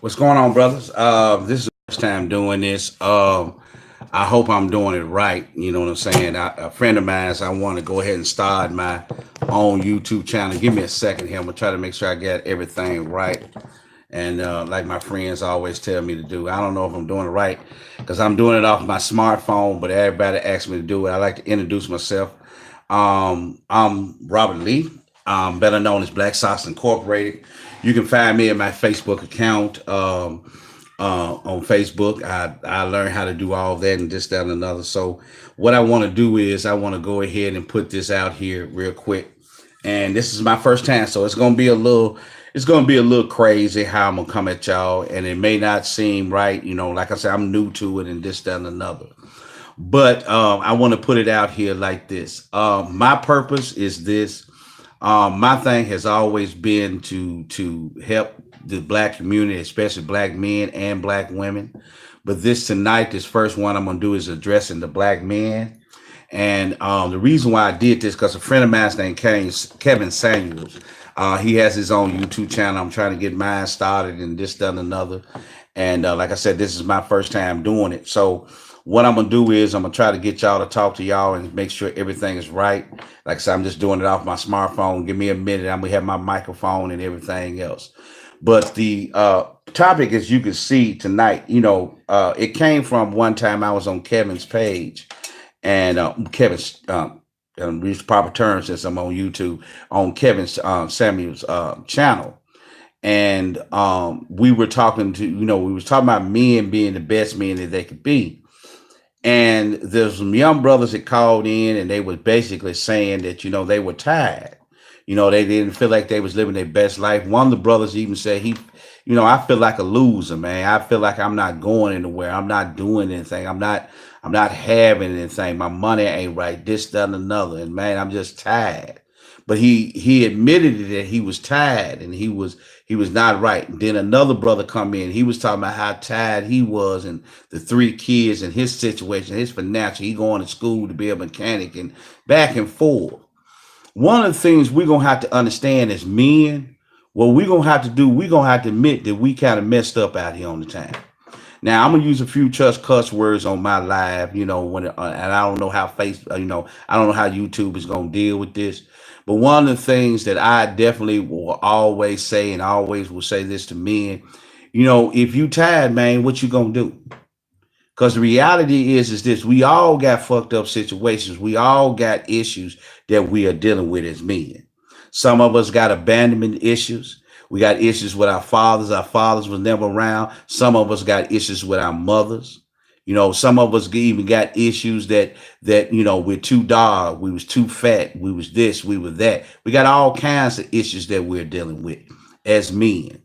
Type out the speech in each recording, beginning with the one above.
What's going on, brothers? This is the first time doing this. I hope I'm doing it right. You know what I'm saying? A friend of mine, I want to go ahead and start my own YouTube channel. Give me a second here. I'm gonna try to make sure I get everything right. And like my friends always tell me to do, I don't know if I'm doing it right because I'm doing it off my smartphone. But everybody asks me to do it. I like to introduce myself. I'm Robert Lee, better known as Black Sox Incorporated. You can find me at my Facebook account on Facebook. I learned how to do all that and this, that, and another. So what I want to do is I want to go ahead and put this out here real quick. And this is my first time, so it's gonna be a little crazy how I'm gonna come at y'all, and it may not seem right. Like I said, I'm new to it and this, that, and another. But I want to put it out here like this. My purpose is this. My thing has always been to help the black community, especially black men and black women. But this first one I'm gonna do is addressing the black men. And the reason why I did this because a friend of mine named Kevin Samuels. He has his own YouTube channel. I'm trying to get mine started and this, done another. And like I said, this is my first time doing it. So what I'm gonna do is I'm gonna try to get y'all to talk to y'all and make sure everything is right. Like I said, I'm just doing it off my smartphone. Give me a minute. I'm gonna have my microphone and everything else. But the topic, as you can see tonight, it came from one time I was on Kevin's page, and Kevin's use proper terms since I'm on YouTube on Kevin's Samuel's channel, and we was talking about men being the best men that they could be. And there's some young brothers that called in and they was basically saying that, they were tired. They didn't feel like they was living their best life. One of the brothers even said I feel like a loser, man. I feel like I'm not going anywhere. I'm not doing anything. I'm not having anything. My money ain't right. This, that, and another. And man, I'm just tired. But he admitted that he was tired and he was not right. And then another brother come in. He was talking about how tired he was and the three kids and his situation, his financial. He going to school to be a mechanic and back and forth. One of the things we're gonna have to understand as men, what we're gonna have to do, we're gonna have to admit that we kind of messed up out here on the town. Now I'm gonna use a few cuss words on my live, and I don't know how I don't know how YouTube is gonna deal with this. But one of the things that I definitely will always say, and I always will say this to men, if you tired, man, what you gonna do? Because the reality is this: we all got fucked up situations. We all got issues that we are dealing with as men. Some of us got abandonment issues. We got issues with our fathers. Our fathers was never around. Some of us got issues with our mothers. Some of us even got issues that we're too dark, we was too fat, we was this, we were that. We got all kinds of issues that we're dealing with as men.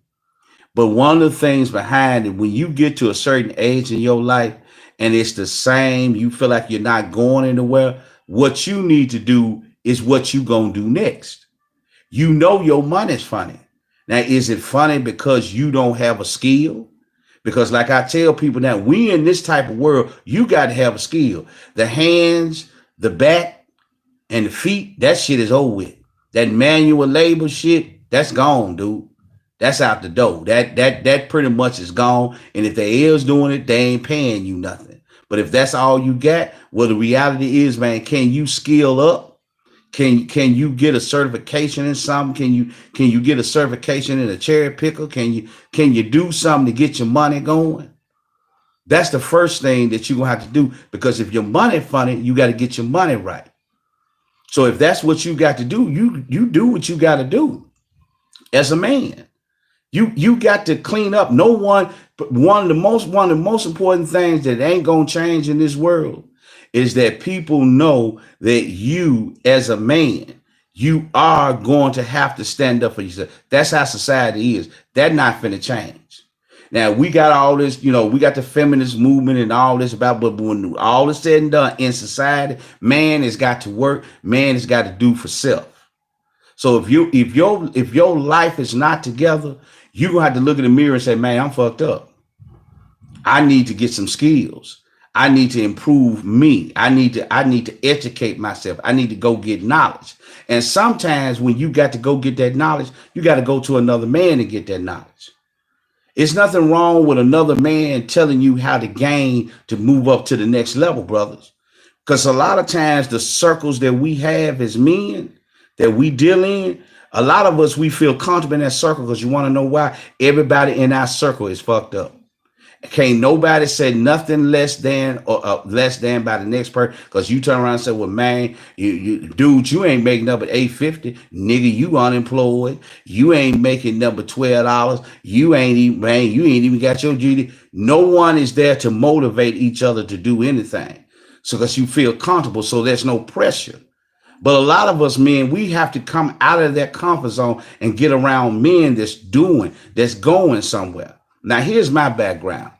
But one of the things behind it, when you get to a certain age in your life and it's the same, you feel like you're not going anywhere, what you need to do is what you gonna do next. Your money's funny. Now, is it funny because you don't have a skill? Because like I tell people now, we in this type of world, you got to have a skill. The hands, the back, and the feet, that shit is over with. That manual labor shit, that's gone, dude. That's out the door. That pretty much is gone. And if they is doing it, they ain't paying you nothing. But if that's all you got, well, the reality is, man, can you skill up? Can you get a certification in something? Can you get a certification in a cherry picker? Can you do something to get your money going? That's the first thing that you're gonna have to do, because if your money funny, you got to get your money right. So if that's what you got to do, you do what you got to do as a man. You got to clean up. No one, one of the most important things that ain't gonna change in this world is that people know that you as a man, you are going to have to stand up for yourself. That's how society is. That's not finna change. Now we got all this, we got the feminist movement and all this about, but when all is said and done in society, man has got to work, man has got to do for self. So if your life is not together, you're gonna have to look in the mirror and say, man, I'm fucked up. I need to get some skills. I need to improve me. I need to educate myself. I need to go get knowledge. And sometimes when you got to go get that knowledge, you got to go to another man to get that knowledge. It's nothing wrong with another man telling you how to gain to move up to the next level, brothers. Because a lot of times the circles that we have as men that we deal in, a lot of us we feel comfortable in that circle because you want to know why? Everybody in our circle is fucked up. Can't nobody say nothing less than or less than by the next person because you turn around and say, well, man, dude, you ain't making number 850. Nigga, you unemployed. You ain't making number $12. You ain't even, man, you ain't even got your GD. No one is there to motivate each other to do anything. So because you feel comfortable, so there's no pressure. But a lot of us men, we have to come out of that comfort zone and get around men that's going somewhere. Now, here's my background.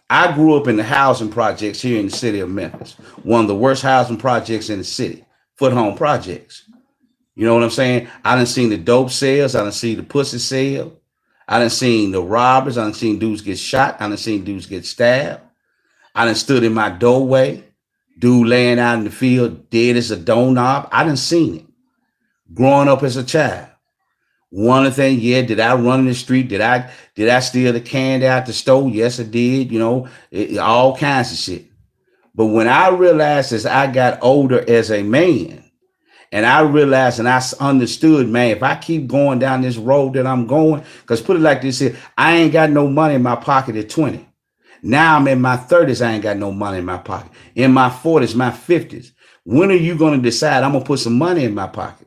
I grew up in the housing projects here in the city of Memphis, one of the worst housing projects in the city, Foot Home Projects. You know what I'm saying? I done seen the dope sales. I done seen the pussy sale. I done seen the robbers. I done seen dudes get shot. I done seen dudes get stabbed. I done stood in my doorway, dude laying out in the field, dead as a doorknob. I done seen it growing up as a child. One of the things, yeah, did I run in the street? Did I steal the candy out the store? Yes, I did. You know, all kinds of shit. But when I realized as I got older as a man, and I realized and I understood, man, if I keep going down this road that I'm going, because put it like this here, I ain't got no money in my pocket at 20. Now I'm in my 30s, I ain't got no money in my pocket. In my 40s, my 50s. When are you going to decide I'm going to put some money in my pocket?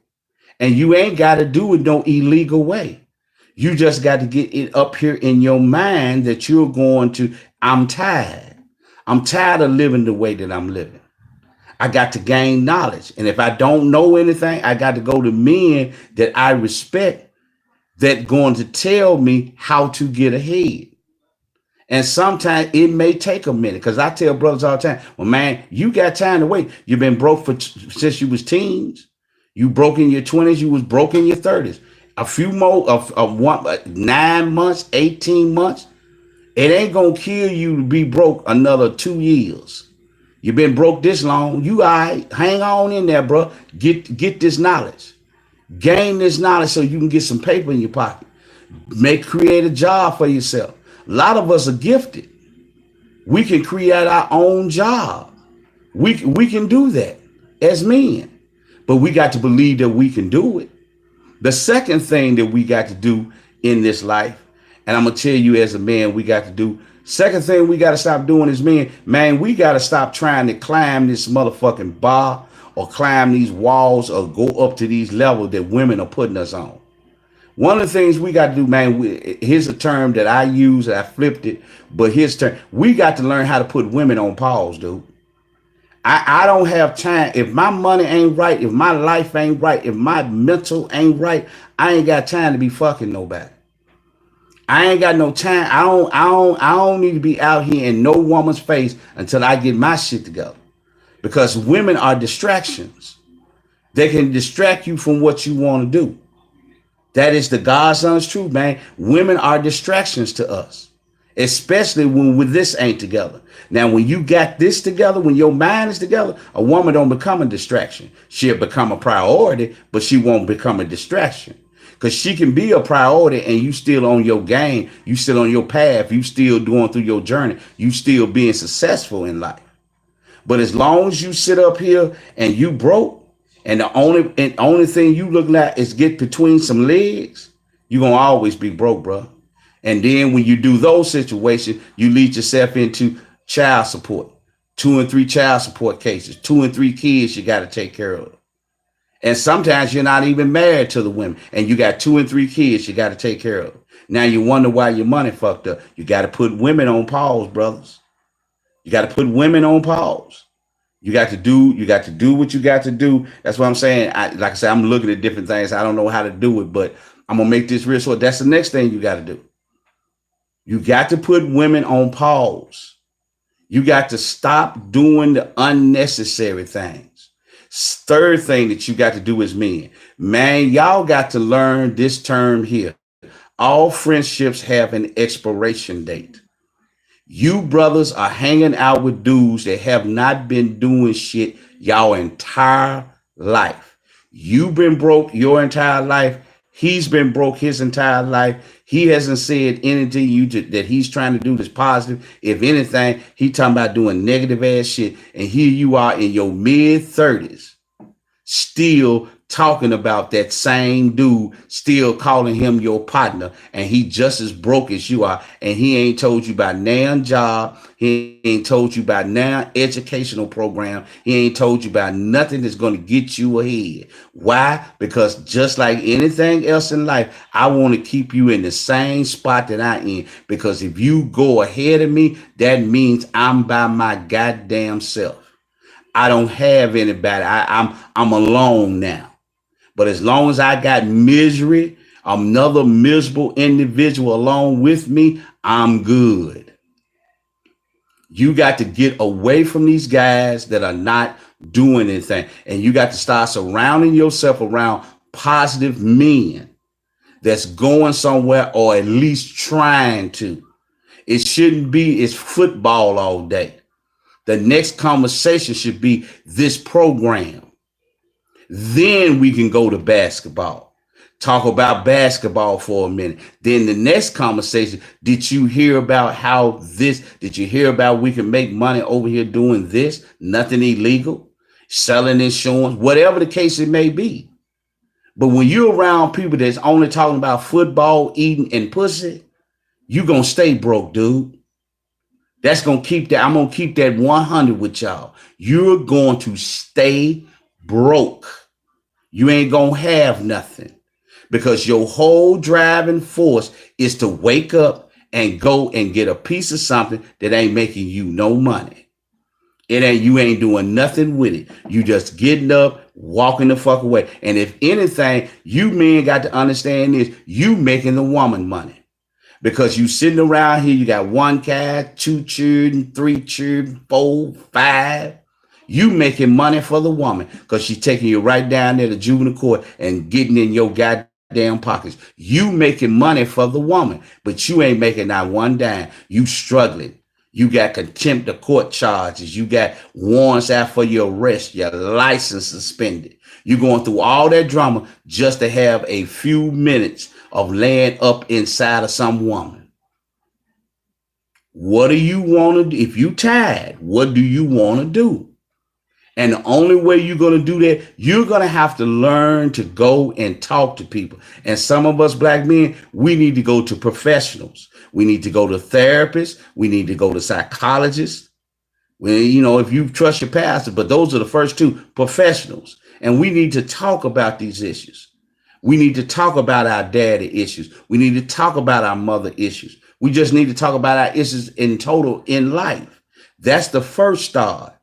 And you ain't got to do it no illegal way. You just got to get it up here in your mind that you're going to, I'm tired. I'm tired of living the way that I'm living. I got to gain knowledge. And if I don't know anything, I got to go to men that I respect that going to tell me how to get ahead. And sometimes it may take a minute because I tell brothers all the time, well, man, you got time to wait. You've been broke since you was teens. You broke in your 20s, you was broke in your 30s. A few more of 9 months, 18 months. It ain't gonna kill you to be broke another 2 years. You've been broke this long. You all right, hang on in there, bro. Get this knowledge. Gain this knowledge so you can get some paper in your pocket. Create a job for yourself. A lot of us are gifted. We can create our own job. We can do that as men. But we got to believe that we can do it. The second thing that we got to do in this life, and I'm going to tell you as a man, we got to do, second thing we got to stop doing as men, man, we got to stop trying to climb this motherfucking bar or climb these walls or go up to these levels that women are putting us on. One of the things we got to do, man, here's a term that I use, I flipped it, but here's term. We got to learn how to put women on pause, dude. I don't have time. If my money ain't right, if my life ain't right, if my mental ain't right, I ain't got time to be fucking nobody. I ain't got no time. I don't need to be out here in no woman's face until I get my shit together. Because women are distractions. They can distract you from what you want to do. That is the God's honest truth, man. Women are distractions to us, especially when this ain't together. Now, when you got this together, when your mind is together, a woman don't become a distraction. She'll become a priority, but she won't become a distraction. Because she can be a priority and you still on your game, you still on your path, you still going through your journey, you still being successful in life. But as long as you sit up here and you broke, and the only thing you look like is get between some legs, you're going to always be broke, bro. And then when you do those situations, you lead yourself into child support, 2 and 3 child support cases, 2 and 3 kids you got to take care of. And sometimes you're not even married to the women and you got 2 and 3 kids you got to take care of. Now you wonder why your money fucked up. You got to put women on pause, brothers. You got to put women on pause. You got to do what you got to do. That's what I'm saying. Like I said, I'm looking at different things. I don't know how to do it, but I'm going to make this real short. That's the next thing you got to do. You got to put women on pause. You got to stop doing the unnecessary things. Third thing that you got to do as men, man, y'all got to learn this term here. All friendships have an expiration date. You brothers are hanging out with dudes that have not been doing shit y'all entire life. You've been broke your entire life. He's been broke his entire life. He hasn't said anything to you that he's trying to do that's positive. If anything, he talking about doing negative ass shit. And here you are in your mid-30s, still talking about that same dude, still calling him your partner, and he just as broke as you are, and he ain't told you about nan job, he ain't told you about nan educational program, he ain't told you about nothing that's going to get you ahead. Why? Because just like anything else in life, I want to keep you in the same spot that I am, because if you go ahead of me, that means I'm by my goddamn self. I don't have anybody. I'm alone now. But as long as I got misery, another miserable individual along with me, I'm good. You got to get away from these guys that are not doing anything. And you got to start surrounding yourself around positive men that's going somewhere, or at least trying to. It shouldn't be it's football all day. The next conversation should be this program. Then we can go to basketball. Talk about basketball for a minute. Then the next conversation, did you hear about did you hear about we can make money over here doing this? Nothing illegal, selling insurance, whatever the case it may be. But when you're around people that's only talking about football, eating, and pussy, you're going to stay broke, dude. That's going to keep that. I'm going to keep that 100 with y'all. You're going to stay broke. You ain't gonna have nothing, because your whole driving force is to wake up and go and get a piece of something that ain't making you no money. You ain't doing nothing with it. You just getting up, walking the fuck away. And if anything, you men got to understand this, you making the woman money. Because you sitting around here, you got 1 cat, 2 children, 3 children, 4, 5. You making money for the woman, because she's taking you right down there to juvenile court and getting in your goddamn pockets. You making money for the woman, but you ain't making not one dime. You struggling. You got contempt of court charges. You got warrants out for your arrest, your license suspended. You're going through all that drama just to have a few minutes of laying up inside of some woman. What do you want to do? If you tired, what do you want to do? And the only way you're going to do that, you're going to have to learn to go and talk to people. And some of us black men, we need to go to professionals. We need to go to therapists. We need to go to psychologists. If you trust your pastor, but those are the first two, professionals. And we need to talk about these issues. We need to talk about our daddy issues. We need to talk about our mother issues. We just need to talk about our issues in total in life. That's the first start.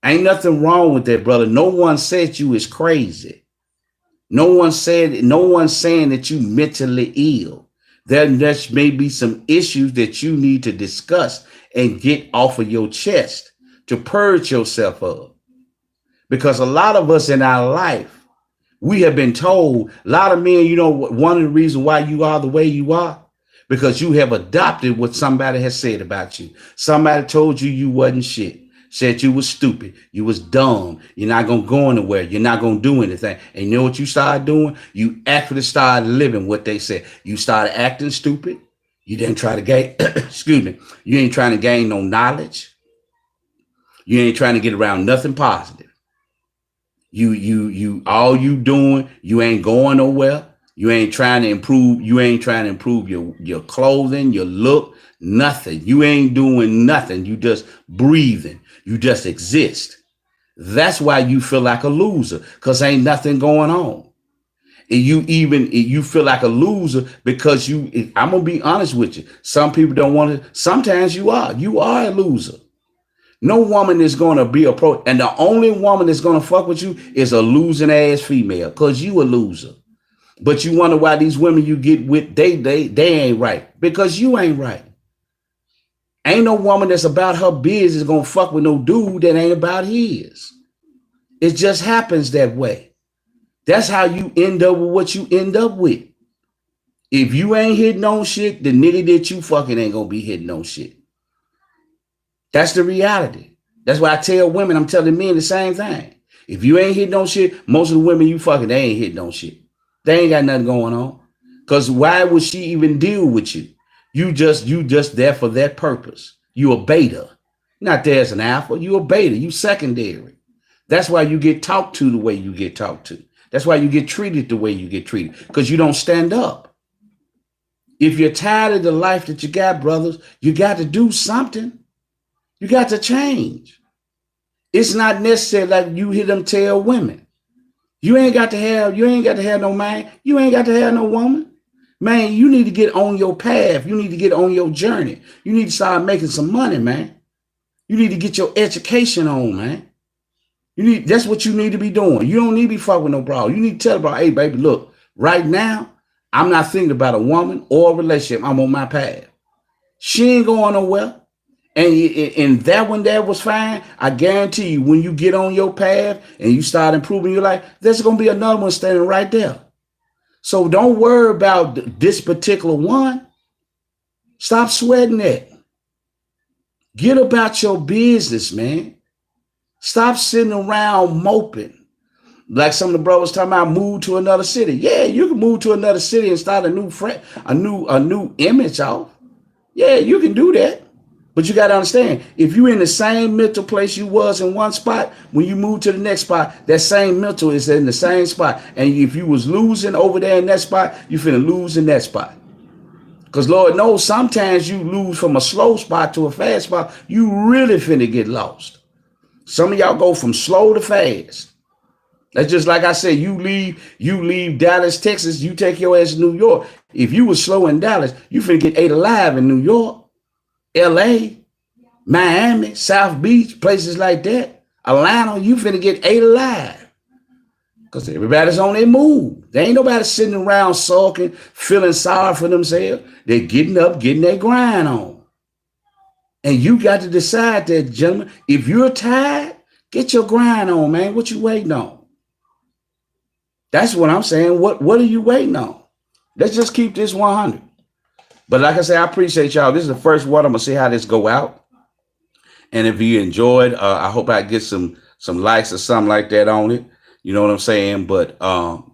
Ain't nothing wrong with that, brother. No one said you is crazy. No one saying that you mentally ill. There may be some issues that you need to discuss and get off of your chest to purge yourself of. Because a lot of us in our life, we have been told, a lot of men, one of the reasons why you are the way you are, because you have adopted what somebody has said about you. Somebody told you wasn't shit. Said you was stupid, you was dumb, you're not going to go anywhere, you're not going to do anything. And you know what you started doing? You actually started living what they said. You started acting stupid. You didn't try to gain, excuse me, you ain't trying to gain no knowledge. You ain't trying to get around nothing positive. All you doing, you ain't going nowhere. You ain't trying to improve. You ain't trying to improve your clothing, your look, nothing. You ain't doing nothing. You just breathing. You just exist. That's why you feel like a loser, because ain't nothing going on. And you feel like a loser because I'm going to be honest with you. Some people don't want to. Sometimes you are a loser. No woman is going to be a pro. And the only woman that's going to fuck with you is a losing ass female, because you a loser. But you wonder why these women you get with, they ain't right, because you ain't right. Ain't no woman that's about her business gonna fuck with no dude that ain't about his. It just happens that way. That's how you end up with what you end up with. If you ain't hitting on shit, the nigga that you fucking ain't gonna be hitting on shit. That's the reality. That's why I tell women, I'm telling men the same thing. If you ain't hitting on shit, most of the women you fucking, they ain't hitting on shit. They ain't got nothing going on. Because why would she even deal with you? You just there for that purpose. You a beta. Not there as an alpha. You a beta. You secondary. That's why you get talked to the way you get talked to. That's why you get treated the way you get treated. Because you don't stand up. If you're tired of the life that you got, brothers, you got to do something. You got to change. It's not necessary like you hear them tell women. You ain't got to have no man. You ain't got to have no woman. Man, you need to get on your path. You need to get on your journey. You need to start making some money, man. You need to get your education on, man. That's what you need to be doing. You don't need to be fucking with no bro. You need to tell the bro, hey, baby, look, right now, I'm not thinking about a woman or a relationship. I'm on my path. She ain't going nowhere. And that one there was fine. I guarantee you, when you get on your path and you start improving your life, there's going to be another one standing right there. So don't worry about this particular one. Stop sweating it. Get about your business, man. Stop sitting around moping. Like some of the brothers talking about move to another city. Yeah, you can move to another city and start a new image off. Yeah, you can do that. But you got to understand, if you're in the same mental place you was in one spot, when you move to the next spot, that same mental is in the same spot. And if you was losing over there in that spot, you finna lose in that spot. Because Lord knows sometimes you lose from a slow spot to a fast spot. You really finna get lost. Some of y'all go from slow to fast. That's just like I said, you leave Dallas, Texas, you take your ass to New York. If you was slow in Dallas, you finna get ate alive in New York. LA, Miami, South Beach, places like that. Atlanta, you finna get ate alive. Because everybody's on their move. There ain't nobody sitting around sulking, feeling sorry for themselves. They're getting up, getting their grind on. And you got to decide that, gentlemen. If you're tired, get your grind on, man. What you waiting on? That's what I'm saying. What are you waiting on? Let's just keep this 100. But like I said, I appreciate y'all. This is the first one. I'm going to see how this go out. And if you enjoyed, I hope I get some likes or something like that on it. You know what I'm saying? But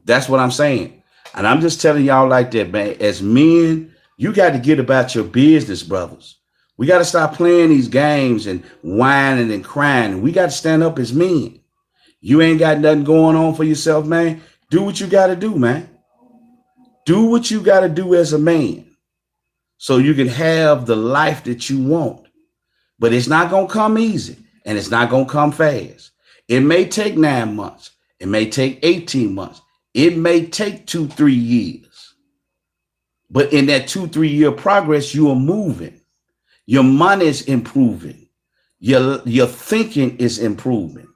that's what I'm saying. And I'm just telling y'all like that, man. As men, you got to get about your business, brothers. We got to stop playing these games and whining and crying. We got to stand up as men. You ain't got nothing going on for yourself, man. Do what you got to do, man. Do what you got to do as a man. So you can have the life that you want. But it's not going to come easy. And it's not going to come fast. It may take 9 months. It may take 18 months. It may take 2-3 years. But in that 2-3 year progress, you are moving. Your money is improving. Your thinking is improving.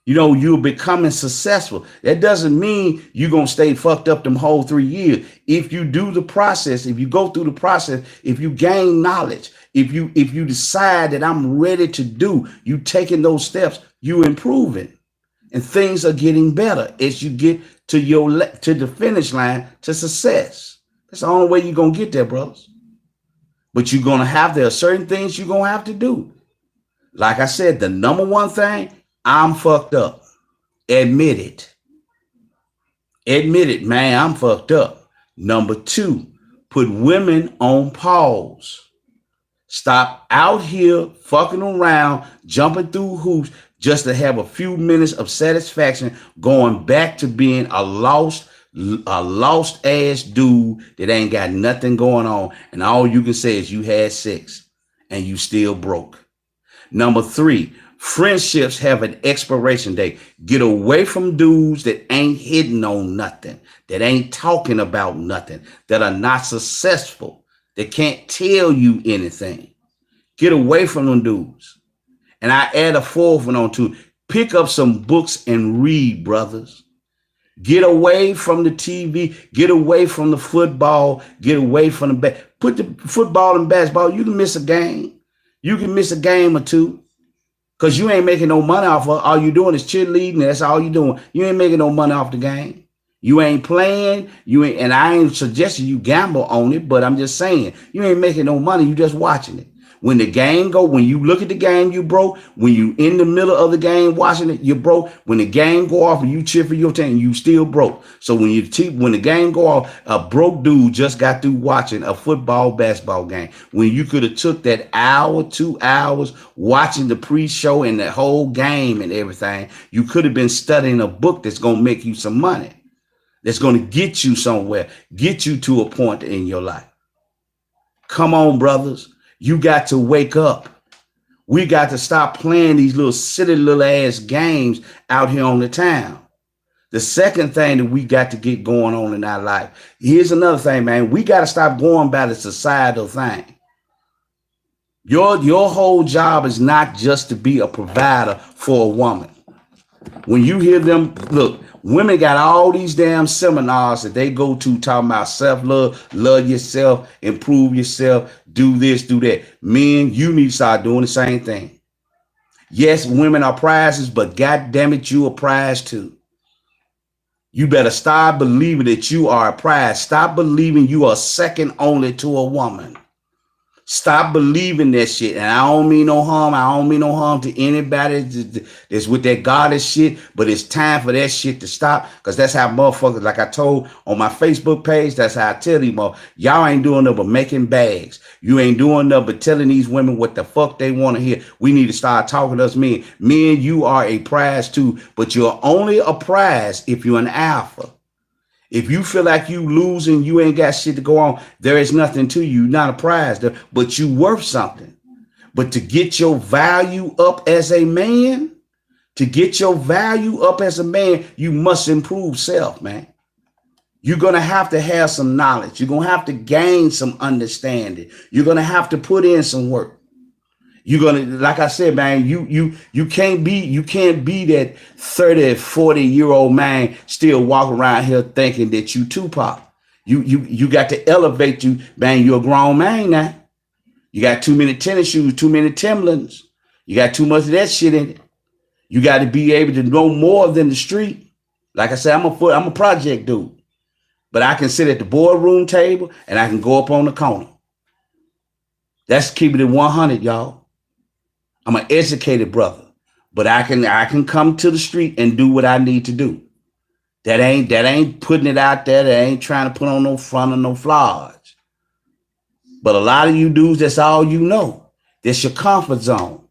You know, you're becoming successful. That doesn't mean you're going to stay fucked up them whole 3 years. If you do the process, if you go through the process, if you gain knowledge, if you decide that I'm ready to do, you taking those steps, you improving. And things are getting better as you get to the finish line to success. That's the only way you're going to get there, brothers. But you're going to there are certain things you're going to have to do. Like I said, the number one thing, I'm fucked up. Admit it. Admit it, man, I'm fucked up. Number 2, put women on pause. Stop out here fucking around, jumping through hoops just to have a few minutes of satisfaction, going back to being a lost ass dude that ain't got nothing going on. And all you can say is you had sex and you still broke. Number 3, friendships have an expiration date. Get away from dudes that ain't hitting on nothing, that ain't talking about nothing, that are not successful, that can't tell you anything. Get away from them dudes. And I add a 4th one on too. Pick up some books and read, brothers. Get away from the TV. Get away from the football. Get away from the put the football and basketball. You can miss a game. You can miss a game or two. Because you ain't making no money off of it. All you doing is cheerleading. That's all you doing. You ain't making no money off the game. You ain't playing. And I ain't suggesting you gamble on it, but I'm just saying, you ain't making no money. You just watching it. When the game go, when you look at the game, you broke. When you in the middle of the game watching it, you broke. When the game go off and you cheer for your team, you still broke. So when the game go off, a broke dude just got through watching a football, basketball game. When you could have took that hour, 2 hours watching the pre-show and the whole game and everything, you could have been studying a book that's gonna make you some money. That's gonna get you somewhere, get you to a point in your life. Come on, brothers. You got to wake up. We got to stop playing these little silly little ass games out here on the town. The second thing that we got to get going on in our life. Here's another thing, man. We got to stop going by the societal thing. Your whole job is not just to be a provider for a woman. When you hear them, look, women got all these damn seminars that they go to talking about self-love, love yourself, improve yourself, do this, do that. Men, you need to start doing the same thing. Yes, women are prizes, but God damn it, you a prize too. You better start believing that you are a prize. Stop believing you are second only to a woman. Stop believing that shit. And I don't mean no harm. I don't mean no harm to anybody that's with that goddess shit. But it's time for that shit to stop. Because that's how motherfuckers, like I told on my Facebook page, that's how I tell these motherfuckers, y'all ain't doing nothing but making bags. You ain't doing nothing but telling these women what the fuck they want to hear. We need to start talking to us men. Men, you are a prize too. But you're only a prize if you're an alpha. If you feel like you losing, you ain't got shit to go on, there is nothing to you. You're not a prize, but you worth something. But to get your value up as a man, you must improve self, man. You're going to have some knowledge. You're going to have to gain some understanding. You're going to have to put in some work. You're gonna, like I said, man, you can't be that 30, 40-year-old man still walking around here thinking that you Tupac. You got to elevate you, man. You're a grown man now. You got too many tennis shoes, too many Timberlands. You got too much of that shit in it. You got to be able to know more than the street. Like I said, I'm a project dude, but I can sit at the boardroom table and I can go up on the corner. That's keeping it 100, y'all. I'm an educated brother, but I can come to the street and do what I need to do. That ain't putting it out there. That ain't trying to put on no front or no flaws. But a lot of you dudes, that's all you know. That's your comfort zone.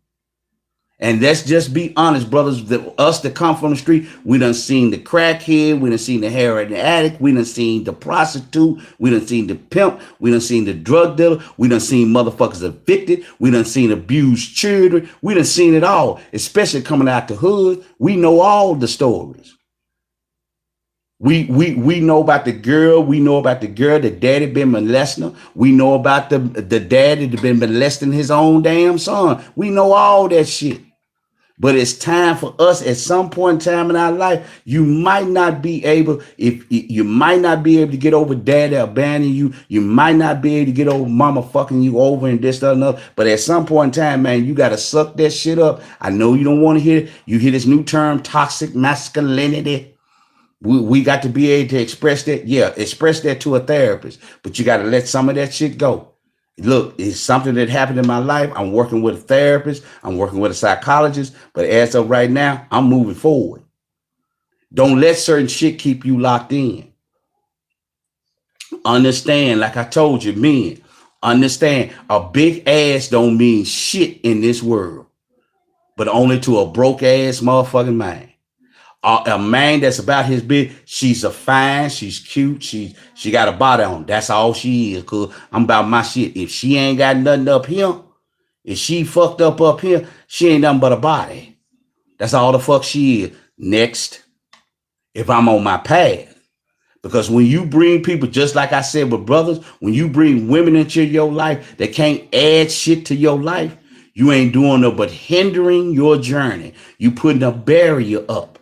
And let's just be honest, brothers, us that come from the street, we done seen the crackhead, we done seen the heroin addict, we done seen the prostitute, we done seen the pimp, we done seen the drug dealer, we done seen motherfuckers evicted, we done seen abused children, we done seen it all, especially coming out the hood. We know all the stories. We know about the girl, the daddy been molesting her. We know about the daddy that been molesting his own damn son. We know all that shit. But it's time for us at some point in time in our life. You might not be able to get over daddy abandoning you. You might not be able to get over mama fucking you over and this, that, and another. But at some point in time, man, you got to suck that shit up. I know you don't want to hear it. You hear this new term, toxic masculinity. We got to be able to express that. Yeah, express that to a therapist. But you got to let some of that shit go. Look, it's something that happened in my life. I'm working with a therapist. I'm working with a psychologist. But as of right now, I'm moving forward. Don't let certain shit keep you locked in. Understand, like I told you, men, understand a big ass don't mean shit in this world, but only to a broke ass motherfucking man. A man that's about his big, she's she's cute, she got a body on. That's all she is, cause I'm about my shit. If she ain't got nothing up here, if she fucked up here, she ain't nothing but a body. That's all the fuck she is. Next, if I'm on my path. Because when you bring people, just like I said with brothers, when you bring women into your life that can't add shit to your life, you ain't doing no but hindering your journey. You putting a barrier up.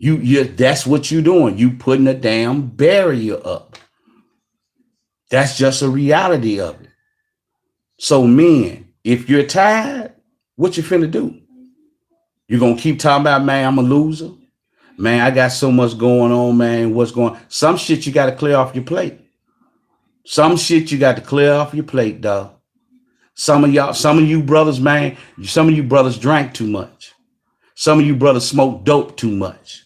That's what you're doing. You putting a damn barrier up. That's just a reality of it. So men, if you're tired, what you finna do? You're gonna keep talking about, man, I'm a loser. Man, I got so much going on, man. What's going on? Some shit you got to clear off your plate. Some shit you got to clear off your plate, dog. Some of you brothers, man, some of you brothers drank too much. Some of you brothers smoked dope too much.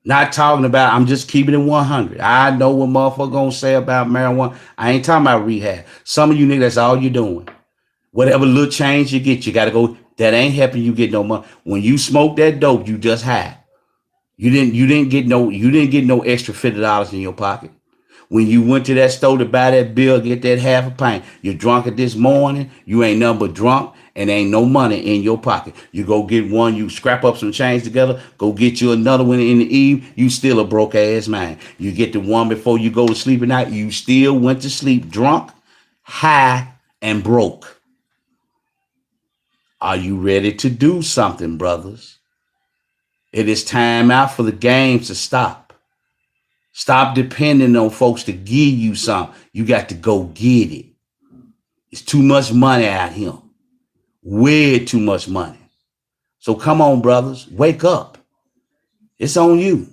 Not talking about, I'm just keeping it 100. I know what motherfucker gonna say about marijuana. I ain't talking about rehab. Some of you niggas, that's all you're doing. Whatever little change you get, you gotta go. That ain't helping you get no money. When you smoke that dope, you just high. You didn't get no extra $50 in your pocket. When you went to that store to buy that bill, get that half a pint, you're drunk it this morning, you ain't nothing but drunk and ain't no money in your pocket. You go get one, you scrap up some change together, go get you another one in the eve, you still a broke ass man. You get the one before you go to sleep at night, you still went to sleep drunk, high, and broke. Are you ready to do something, brothers? It is time out for the games to stop. Stop depending on folks to give you something. You got to go get it. It's too much money out here. Way too much money. So come on, brothers, wake up. It's on you.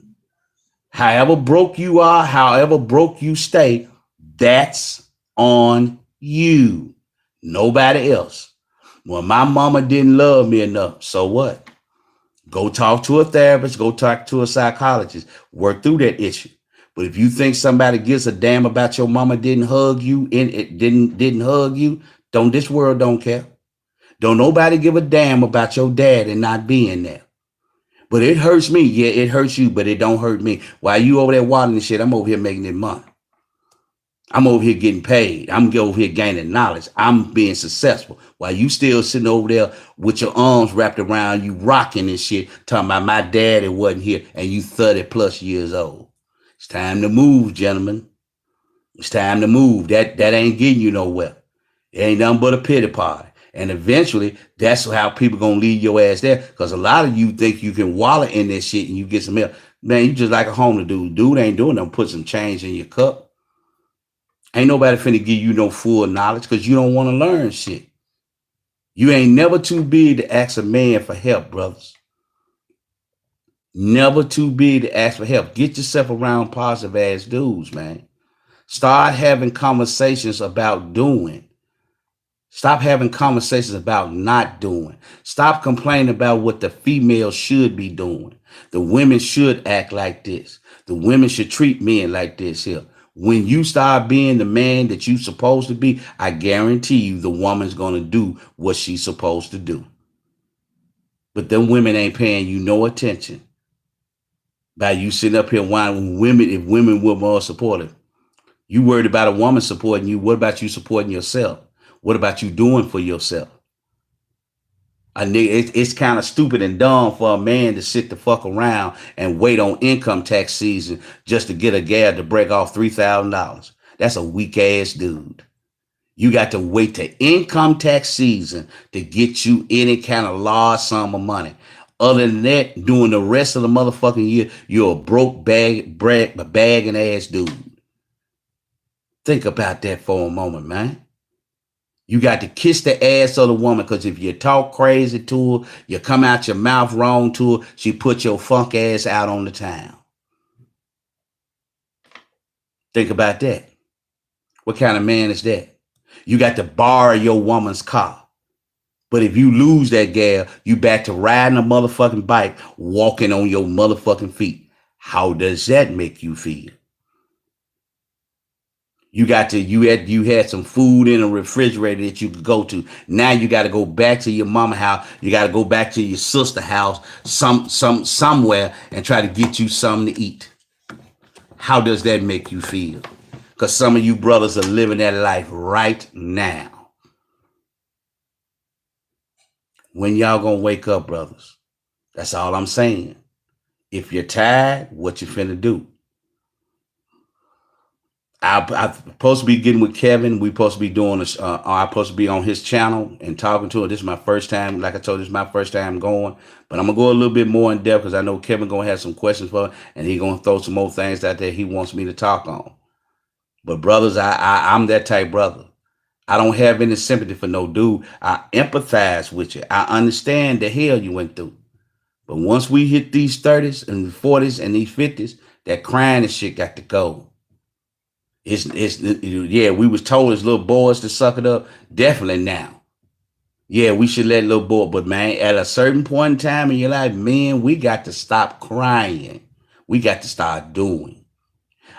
However broke you are, however broke you stay, that's on you. Nobody else. Well, my mama didn't love me enough. So what? Go talk to a therapist. Go talk to a psychologist. Work through that issue. But if you think somebody gives a damn about your mama didn't hug you and it didn't hug you, this world don't care. Don't nobody give a damn about your dad and not being there. But it hurts me. Yeah, it hurts you, but it don't hurt me. While you over there watering this shit, I'm over here making it money. I'm over here getting paid. I'm over here gaining knowledge. I'm being successful. While you still sitting over there with your arms wrapped around you, rocking and shit, talking about my daddy wasn't here, and you 30 plus years old. It's time to move, gentlemen. It's time to move. That ain't getting you nowhere. It ain't nothing but a pity party. And eventually, that's how people gonna leave your ass there. Because a lot of you think you can wallow in this shit and you get some help. Man, you just like a homeless dude. Dude ain't doing nothing. Put some change in your cup. Ain't nobody finna give you no full knowledge because you don't want to learn shit. You ain't never too big to ask a man for help, brothers. Never too big to ask for help. Get yourself around positive ass dudes, man. Start having conversations about doing. Stop having conversations about not doing. Stop complaining about what the female should be doing. The women should act like this. The women should treat men like this here. When you start being the man that you're supposed to be, I guarantee you the woman's going to do what she's supposed to do. But them women ain't paying you no attention. By you sitting up here whining women, if women were more supportive. You worried about a woman supporting you. What about you supporting yourself? What about you doing for yourself? It's kind of stupid and dumb for a man to sit the fuck around and wait on income tax season just to get a gal to break off $3,000. That's a weak ass dude. You got to wait to income tax season to get you any kind of large sum of money. Other than that, during the rest of the motherfucking year, you're a broke bagging ass dude. Think about that for a moment, man. You got to kiss the ass of the woman because if you talk crazy to her, you come out your mouth wrong to her, she put your funk ass out on the town. Think about that. What kind of man is that? You got to borrow your woman's car. But if you lose that gal, you back to riding a motherfucking bike, walking on your motherfucking feet. How does that make you feel? You had some food in a refrigerator that you could go to. Now you got to go back to your mama house. You got to go back to your sister house, somewhere, and try to get you something to eat. How does that make you feel? Because some of you brothers are living that life right now. When y'all gonna wake up, brothers? That's all I'm saying. If you're tired, what you finna do? I'm supposed to be getting with Kevin. We supposed to be doing this. I'm supposed to be on his channel and talking to him. This is my first time. Like I told you, this is my first time going. But I'm gonna go a little bit more in depth because I know Kevin gonna have some questions for, and he gonna throw some more things out there he wants me to talk on. But brothers, I'm that type brother. I don't have any sympathy for no dude. I empathize with you. I understand the hell you went through. But once we hit these 30s and 40s and these 50s, that crying and shit got to go. Yeah, we was told as little boys to suck it up. Definitely now. Yeah, we should let little boy, but man, at a certain point in time in your life, man, we got to stop crying. We got to start doing.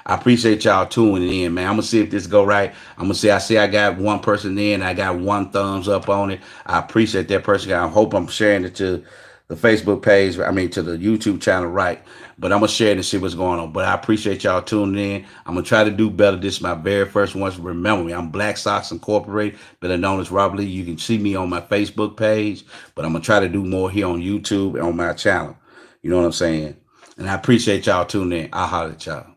I appreciate y'all tuning in, man. I'm gonna see if this go right. I'm gonna see. I see I got one person in. I got one thumbs up on it. I appreciate that person. I hope I'm sharing it to the Facebook page. I mean to the YouTube channel, right? But I'm gonna share it and see what's going on. But I appreciate y'all tuning in. I'm gonna try to do better. This is my very first one. So remember me. I'm Black Sox Incorporated, better known as Robert Lee. You can see me on my Facebook page, but I'm gonna try to do more here on YouTube and on my channel. You know what I'm saying? And I appreciate y'all tuning in. I'll holler at y'all.